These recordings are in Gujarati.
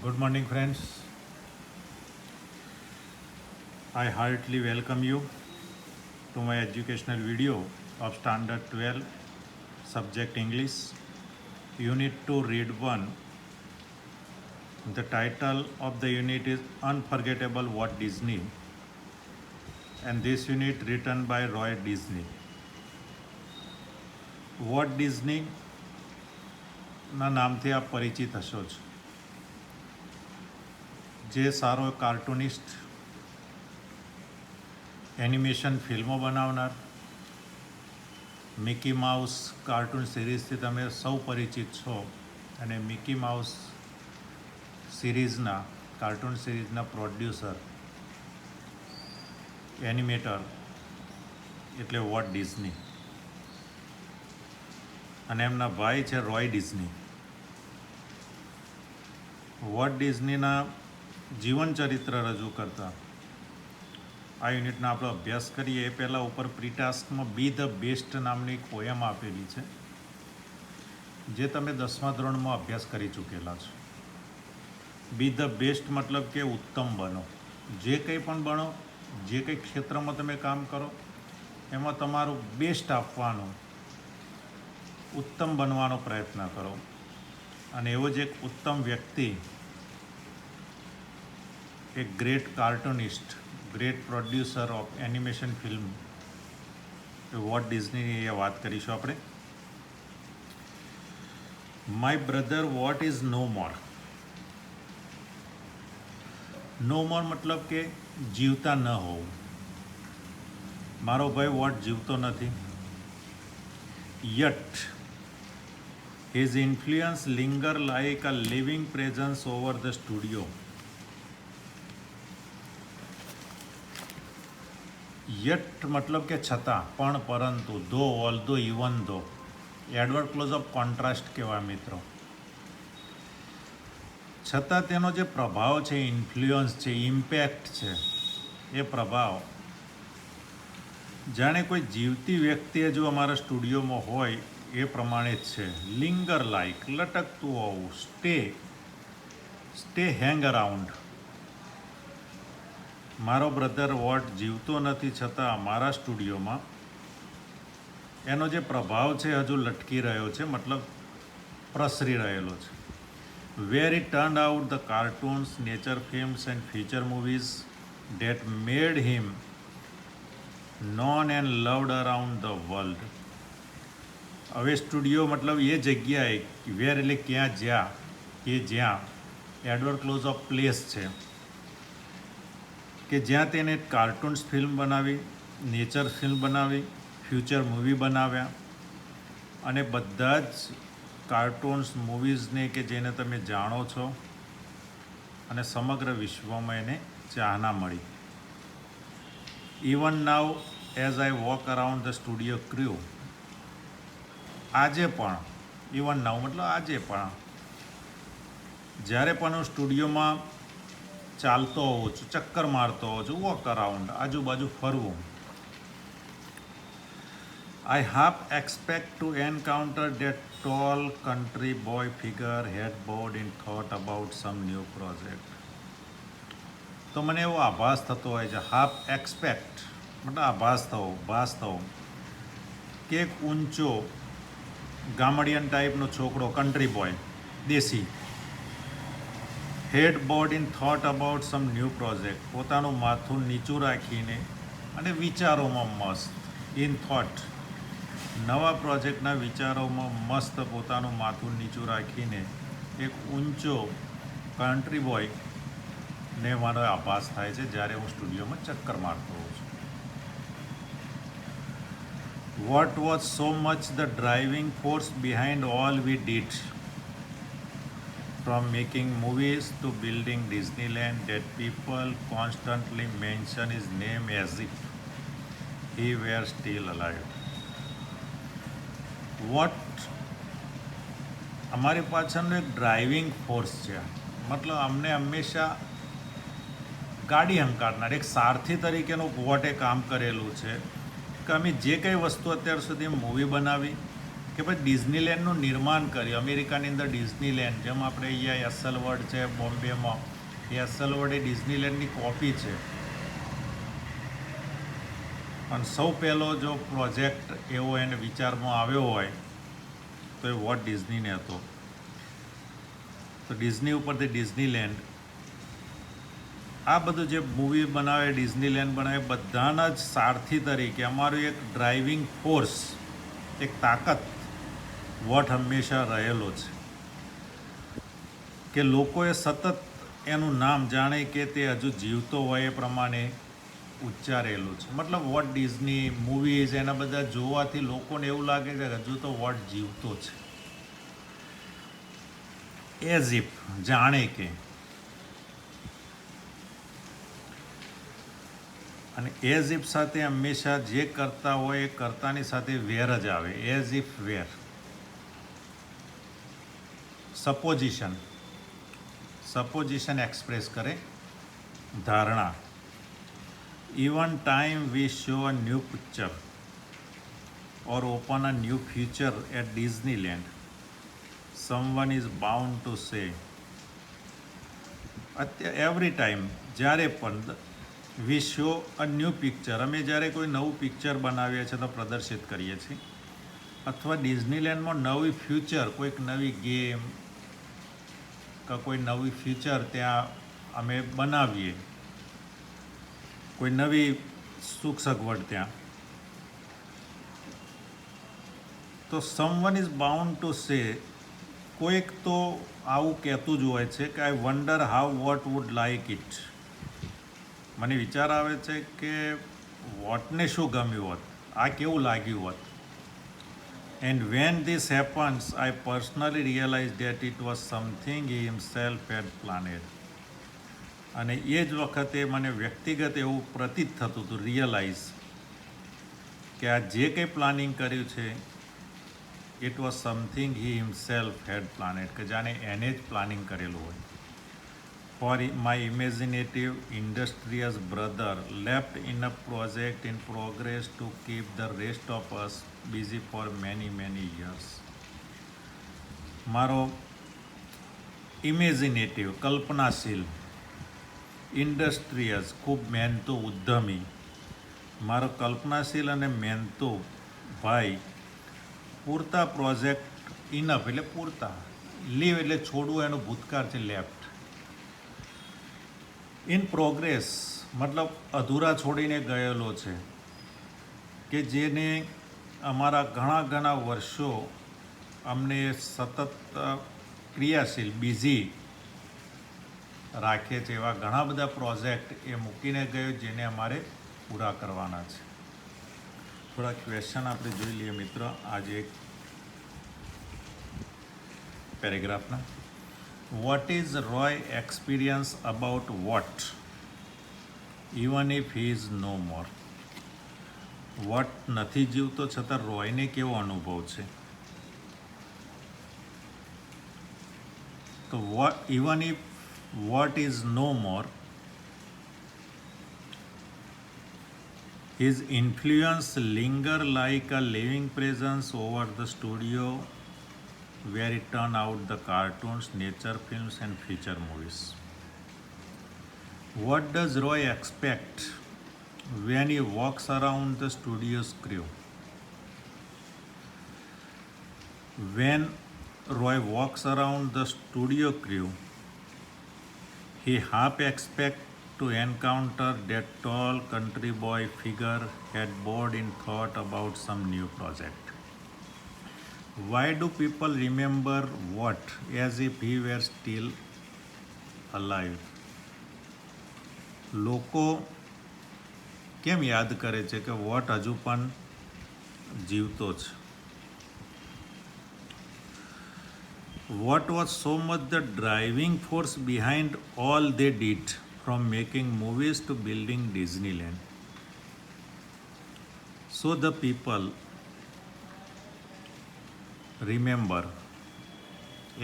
Good morning, friends. I heartily welcome you to my educational video of Standard 12, Subject English, Unit 2, Read 1. The title of the unit is Unforgettable Walt Disney, and this unit written by Roy Disney. Walt ડિઝનીના નામથી આપ પરિચિત હશો જ, જે સારો કાર્ટૂનિસ્ટ, એનિમેશન ફિલ્મો બનાવનાર, મિકી માઉસ કાર્ટૂન સિરીઝથી તમે સૌ પરિચિત છો અને મિકી માઉસ સિરીઝના કાર્ટૂન સિરીઝના પ્રોડ્યુસર એનિમેટર એટલે વોટ ડિઝની અને એમના ભાઈ છે રોય ડિઝની. વોટ ડિઝનીના જીવન ચરિત્ર રજૂ કરતા આ યુનિટનો આપણે અભ્યાસ કરીએ એ પહેલાં ઉપર પ્રીટાસ્કમાં બી ધ બેસ્ટ નામની એક પોયમ આપેલી છે, જે તમે 10મા ધોરણમાં અભ્યાસ કરી ચૂકેલા છો. બી ધ બેસ્ટ મતલબ કે ઉત્તમ બનો. જે કંઈ પણ બનો, જે કંઈ ક્ષેત્રમાં તમે કામ કરો એમાં તમારું બેસ્ટ આપવાનું, ઉત્તમ બનવાનો પ્રયત્ન કરો. અને એવો જ એક ઉત્તમ વ્યક્તિ, એક great cartoonist, great producer of animation film Walt ડિઝનીની એ વાત કરીશું આપણે. My brother Walt is no more. No more મતલબ કે જીવતા ન હોવું. મારો ભાઈ વોટ જીવતો નથી. Yet his influence linger like a living presence over the studio. Yet મતલબ કે છતાં, પણ, પરંતુ, though, although, even though. Adverb clause of contrast કહેવાય મિત્રો. છતાં તેનો જે પ્રભાવ છે, ઇન્ફ્લુઅન્સ છે, ઇમ્પેક્ટ છે, એ પ્રભાવ જાણે કોઈ જીવતી વ્યક્તિએ જો અમારા સ્ટુડિયોમાં હોય એ પ્રમાણે જ છે. લિંગર લાઈક, લટકતું હોવું. સ્ટે હેંગ અરાઉન્ડ. મારો બ્રધર વોટ જીવતો નથી, છતાં મારા સ્ટુડિયોમાં એનો જે પ્રભાવ છે હજુ લટકી રહ્યો છે, મતલબ પ્રસરી રહેલો છે. Where it turned out the cartoons, nature films and feature movies that made him known and loved around the world. હવે સ્ટુડિયો મતલબ એ જગ્યાએ, વેર એટલે ક્યાં, જ્યાં, કે જ્યાં એડવર્ડ ક્લોઝ ઓફ પ્લેસ છે, કે જ્યાં તેને કાર્ટૂન્સ ફિલ્મ બનાવી, નેચર ફિલ્મ બનાવી, ફ્યુચર મૂવી બનાવ્યા, અને બધા જ કાર્ટૂન્સ મૂવીઝને કે જેને તમે જાણો છો, અને સમગ્ર વિશ્વમાં એને ચાહના મળી. Even now as I walk around the studio crew. આજે પણ, ઇવન નાવ મતલબ આજે પણ, જ્યારે પણ હું સ્ટુડિયોમાં ચાલતો હોઉં છું, ચક્કર મારતો હોઉં છું, વોક અરાઉન્ડ, આજુબાજુ ફરવું, I half expect to encounter that tall country boy figure head bowed in thought about some new project. તો મને એવો આભાસ થતો હોય છે, હાફ એક્સપેક્ટ મતલબ ભાસ થવો, કે એક ઊંચો ગામડિયન ટાઈપનો છોકરો, કન્ટ્રી બોય, દેશી, head bowed in thought about some new project, પોતાનું માથું નીચું રાખીને અને વિચારોમાં મસ્ત, ઇન થોટ, નવા પ્રોજેક્ટના વિચારોમાં મસ્ત પોતાનું માથું નીચું રાખીને એક ઊંચો કન્ટ્રી બોય ને મારો આભાસ થાય છે જ્યારે હું સ્ટુડિયોમાં ચક્કર મારતો હોઉં છું. What was so much the driving force behind all we did, from making movies to building Disneyland, that people constantly mention his name as if he were still alive. What અમારી પાછળનો એક ડ્રાઇવિંગ ફોર્સ છે, મતલબ અમને હંમેશા ગાડી હંકારનાર એક સારથી તરીકેનું વોટે કામ કરેલું છે કે અમે જે કંઈ વસ્તુ અત્યાર સુધી મૂવી બનાવી, કે ભાઈ ડિઝનીલેન્ડનું નિર્માણ કર્યું અમેરિકાની અંદર. ડિઝનીલેન્ડ જેમ આપણે અહીંયા એસએલ વર્લ્ડ છે બોમ્બેમાં, એ એસએલ વર્લ્ડ એ ડિઝનીલેન્ડની કોપી છે. પણ સૌ પહેલો જો પ્રોજેક્ટ એવો એને વિચારમાં આવ્યો હોય તો એ વોલ્ટ ડિઝનીને હતો. તો ડિઝની ઉપરથી ડિઝનીલેન્ડ, આ બધું જે મૂવી બનાવે, ડિઝનીલેન્ડ બનાવે, બધાના જ સારથી તરીકે અમારું એક ડ્રાઇવિંગ ફોર્સ, એક તાકાત વોટ હંમેશા રહેલો છે કે લોકોએ સતત એનું નામ જાણે કે તે હજુ જીવતો હોય એ પ્રમાણે ઉચ્ચારેલું છે. મતલબ વોટ ડિઝની મૂવીઝ એના બધા જોવાથી લોકોને એવું લાગે છે કે હજુ તો વોટ જીવતો છે, એઝ ઇફ, જાણે કે. અને એઝ ઇફ સાથે હંમેશા જે કરતા હોય એ કરતાની સાથે વેર જ આવે. As if where, supposition express કરે, ધારણા. Even time we show a new picture or open a new future at Disneyland, someone is bound to say, every time, જ્યારે પણ વી શો અ ન્યૂ પિક્ચર, અમે જ્યારે કોઈ નવું પિક્ચર બનાવીએ છીએ તો પ્રદર્શિત કરીએ છીએ, અથવા ડિઝનીલેન્ડમાં નવી ફ્યુચર, કોઈક નવી ગેમ કે કોઈ નવી ફ્યુચર ત્યાં અમે બનાવીએ, કોઈ નવી સુખ સગવડ ત્યાં, તો someone is bound to say, કોઈક તો આવું કહેતું જ હોય છે કે I wonder how Walt would like it. મને વિચાર આવે છે કે વોટને શું ગમ્યું હોત, આ કેવું લાગ્યું હોત. And when this happens I personally realise that it was something he himself had planned. અને એ જ વખતે મને વ્યક્તિગત એવું પ્રતીત થતું હતું, રિયલાઇઝ, કે આ જે કંઈ પ્લાનિંગ કર્યું છે it was something he himself had planned, કે જાણે એને જ પ્લાનિંગ કરેલું હોય. For my imaginative industrious brother left in a project in progress to keep the rest of us busy for many years. મારો ઇમેજિનેટિવ, કલ્પનાશીલ, ઇન્ડસ્ટ્રીયસ, ખૂબ મહેનતુ, ઉદ્યમી, મારો કલ્પનાશીલ અને મહેનતુ ભાઈ પૂરતા પ્રોજેક્ટ, ઇનફ એટલે પૂરતા, લીવ એટલે છોડવું, એનું ભૂતકાળ છે લેફ્ટ. ઇન પ્રોગ્રેસ મતલબ અધૂરા છોડીને ગયેલો છે, કે જેને અમારા ઘણા વર્ષો અમને સતત ક્રિયાશીલ, બિઝી રાખે છે. એવા ઘણા બધા પ્રોજેક્ટ એ મૂકીને ગયો જેને અમારે પૂરા કરવાના છે. થોડા ક્વેશ્ચન આપણે જોઈ લઈએ મિત્ર આજે એક પેરેગ્રાફના. What is Roy experience about Walt even if he is no more. Walt નથી જીવતો છતાં રોયને કેવો અનુભવ છે. તો even if Walt is no more, his influence linger like a living presence over the studio where he turned out the cartoons, nature films and feature movies. What does Roy expect when he walks around the studio's crew? When Roy walks around the studio crew, he half expects to encounter that tall country boy figure had bored in thought about some new project. Why do people remember what as if he were still alive? લોકો કેમ યાદ કરે છે કે વોટ હજુ પણ જીવતો છે. What was so much the driving force behind all they did, from making movies to building Disneyland? So the people remember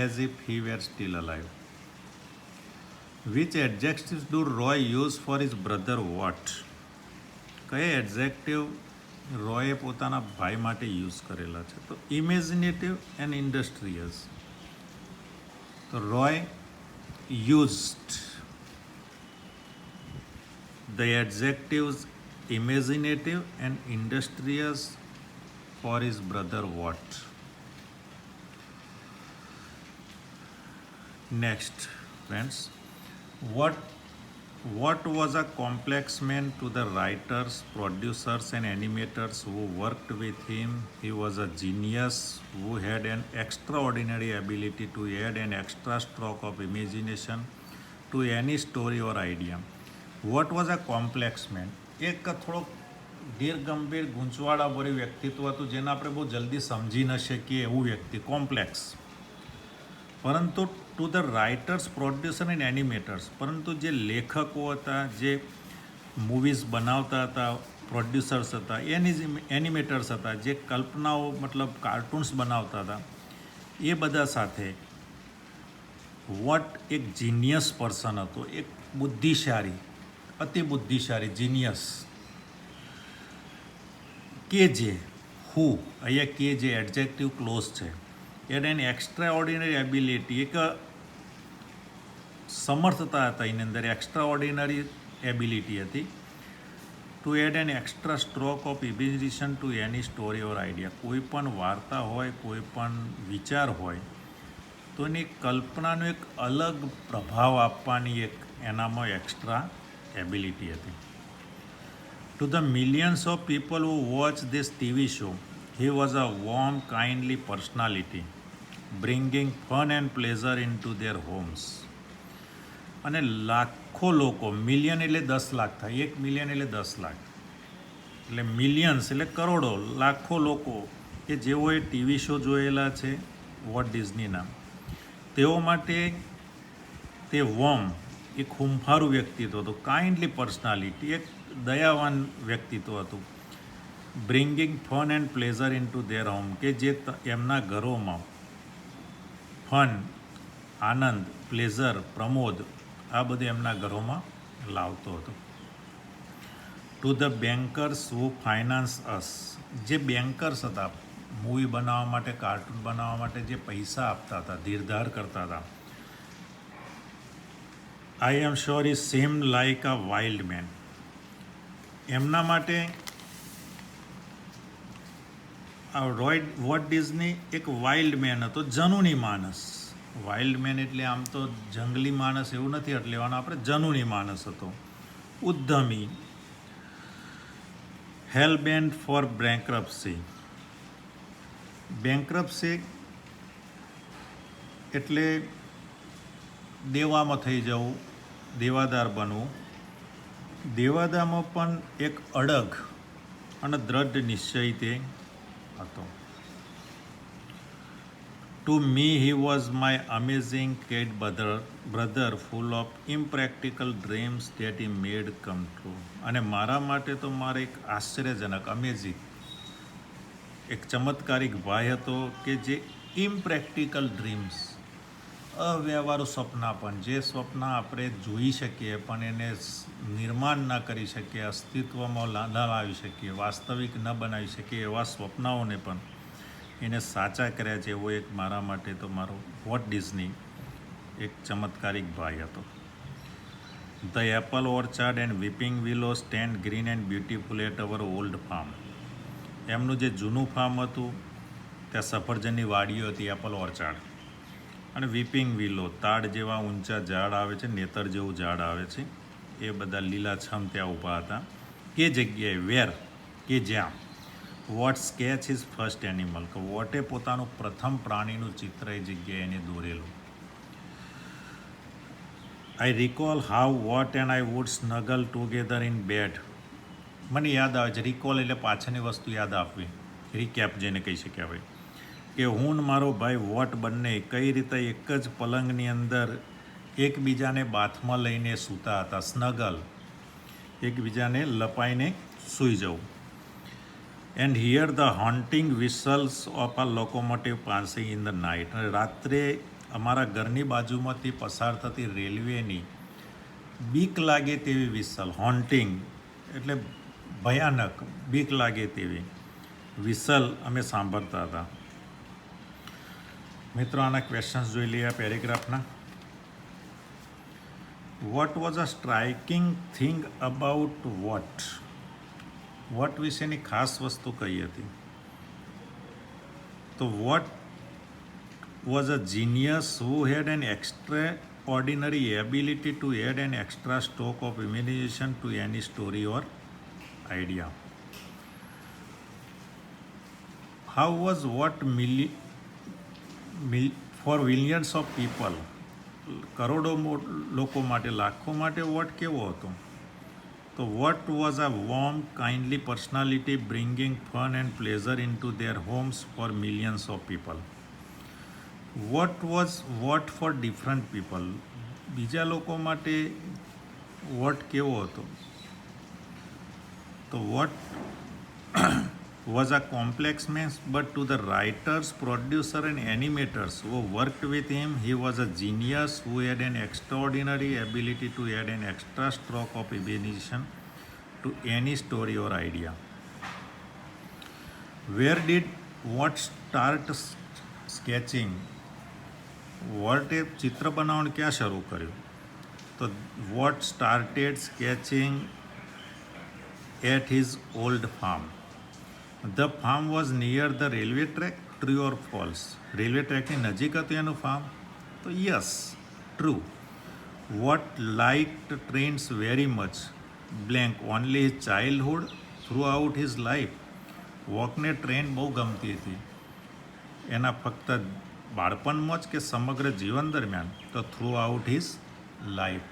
as if he were still alive. Which adjectives do Roy use for his brother Watt? કયા એડજેક્ટિવ રોયે પોતાના ભાઈ માટે યુઝ કરેલા છે. તો ઇમેજિનેટિવ એન્ડ ઇન્ડસ્ટ્રીયસ. તો Roy used the adjectives imaginative and industrious for his brother Watt. Next, friends, what was a complex man to the writers, producers, and animators who worked with him. He was a genius who had an extraordinary ability to add an extra stroke of imagination to any story or idea. Walt was a complex man. એક થોડોક ગંભીર ગૂંચવાડાભર્યું વ્યક્તિત્વ હતું જેને આપણે બહુ જલ્દી સમજી ન શકીએ એવું વ્યક્તિ, કોમ્પ્લેક્સ. પરંતુ to the writers, producer and animators, પરંતુ જે લેખકો હતા, જે મૂવીઝ બનાવતા હતા, પ્રોડ્યુસર્સ હતા, એનિમેટર્સ હતા, જે કલ્પનાઓ મતલબ કાર્ટૂન્સ બનાવતા હતા, એ બધા સાથે વોટ એક જીનિયસ પર્સન હતો, એક બુદ્ધિશાળી, અતિ બુદ્ધિશાળી, જીનિયસ. કે જે અહીંયા કે જે એડજેક્ટિવ ક્લોઝ છે, add an extraordinary ability, એક સમર્થતા હતા એની અંદર, એક્સ્ટ્રા ઓર્ડિનરી એબિલિટી હતી to add an extra stroke of imagination to any story or idea. કોઈ પણ વાર્તા હોય, કોઈ પણ વિચાર હોય, તો એની કલ્પનાનો એક અલગ પ્રભાવ આપવાની એક એનામાં એક્સ્ટ્રા એબિલિટી હતી. To the millions of people who watch this TV show, he was a warm, kindly personality, bringing fun and pleasure into their homes. અને લાખો લોકો, મિલિયન એટલે 10 લાખ થાય, 1 મિલિયન એટલે 10 લાખ, એટલે મિલિયન્સ એટલે કરોડો, લાખો લોકો કે જેઓએ ટીવી શો જોયેલા છે વોલ્ટ ડિઝનીના, તેઓ માટે તે વોર્મ, એક હુંફારું વ્યક્તિત્વ હતું, કાઇન્ડલી પર્સનાલિટી, એક દયાવાન વ્યક્તિત્વ હતું, bringing fun and pleasure into their home, કે જે એમના ઘરોમાં ફન, આનંદ, પ્લેઝર, પ્રમોદ, આ બધું એમના ઘરોમાં લાવતો હતો. To the bankers who finance us, જે બેન્કર્સ હતા, મૂવી બનાવવા માટે, કાર્ટૂન બનાવવા માટે જે પૈસા આપતા હતા, ધીરધાર કરતા હતા, I am sure is same like a wild man. એમના માટે વોલ્ટ ડિઝની એક વાઇલ્ડ મેન હતો, જનૂની માણસ. વાઇલ્ડ મેન એટલે આમ તો જંગલી માણસ એવું નથી એટલે લેવાનું, આપણે જનૂની માણસ હતો, ઉદ્યમી, હેલબેન્ટ ફોર બેન્કરપ્સી. બેન્કરપ્સી એટલે દેવામાં થઈ જવું, દેવાદાર બનવું. દેવાદારમાં પણ એક અડગ અને દ્રઢ નિશ્ચય તે હતો. To me he was my amazing cat brother full of impractical dreams that he made come true. અને મારા માટે તો મારે એક આશ્ચર્યજનક, અમેઝિંગ, એક ચમત્કારિક ભાઈ હતો કે જે ઇમ્પ્રેક્ટિકલ ડ્રીમ્સ, અવ્યવહારુ સપના, પણ જે સ્વપ્ન આપણે જોઈ શકીએ પણ એને નિર્માણ ન કરી શકીએ, અસ્તિત્વમાં ન લાવી શકીએ, વાસ્તવિક ન બનાવી શકીએ, એવા સ્વપ્નાઓને પણ એને સાચા કર્યા છે. એવો એક મારા માટે તો મારો વોલ્ટ ડિઝની એક ચમત્કારિક ભાઈ હતો. The apple orchard and weeping willow stand green and beautiful at our old farm. એમનું જે જૂનું ફાર્મ હતું ત્યાં સફરજનની વાડીઓ હતી, એપલ ઓર્ચાર્ડ, અને વીપિંગ વિલો, તાડ જેવા ઊંચા ઝાડ આવે છે, નેતર જેવું ઝાડ આવે છે, એ બધા લીલાછમ ત્યાં ઊભા હતા. કે જગ્યાએ, વેર, કે જ્યાં Walt sketch is first animal, કે વોટે પોતાનું પ્રથમ પ્રાણીનું ચિત્ર એ જગ્યાએ એને દોરેલું. I recall how Walt and I would snuggle together in bed. મને યાદ આવે છે, રિકોલ એટલે પાછળની વસ્તુ યાદ આપવી, રીકેપ જેને કહી શક્યા હોય, કે હું ને મારો ભાઈ વોટ બંને કઈ રીતે એક જ પલંગની અંદર એકબીજાને બાથમાં લઈને સૂતા હતા. સ્નગલ, એકબીજાને લપાઈને સૂઈ જવું. And hear the haunting whistles of a locomotive passing in the night. રાત્રે અમારા ઘરની બાજુમાંથી પસાર થતી રેલવેની બીક લાગે તેવી વિસલ, હોન્ટિંગ એટલે ભયાનક બીક લાગે તેવી વિસલ અમે સાંભળતા હતા. મિત્રો, આના ક્વેશ્ચન્સ જોઈ લઈએ પેરેગ્રાફના. What was a striking thing about Walt વિશેની ખાસ વસ્તુ કઈ હતી? તો vote was a genius who had an extra ordinary ability to add an extra stroke of imagination to any story or idea. How was what for millions of people, કરોડો લોકો માટે, લાખો માટે વોટ કેવો હતો? તો vote was a warm kindly personality bringing fun and pleasure into their homes for millions of people. Walt was what for different people, બીજા લોકો માટે વોટ કેવો હતો? તો Walt was a complex mess, but to the writers, producer and animators who worked with him, he was a genius who had an extraordinary ability to add an extra stroke of imagination to any story or idea. Where did what start sketching? વોટે ચિત્ર બનાવવાનું ક્યાં શરૂ કર્યું? તો Walt started sketching at his old farm. The farm was near the railway track. True or false? Railway ટ્રેકની નજીક હતું એનું ફાર્મ? તો yes, true. Walt liked trains very much blank only his childhood throughout his life. વોકને ટ્રેન બહુ ગમતી હતી એના ફક્ત બાળપણમાં જ કે સમગ્ર જીવન દરમિયાન? તો થ્રુ આઉટ હિઝ લાઈફ.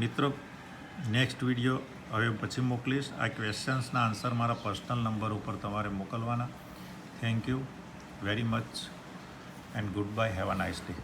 મિત્રો, નેક્સ્ટ વિડીયો હવે પછી મોકલીશ. આ ક્વેશ્ચન્સના આન્સર મારા પર્સનલ નંબર ઉપર તમારે મોકલવાના. Thank you very much and good bye. Have a nice day.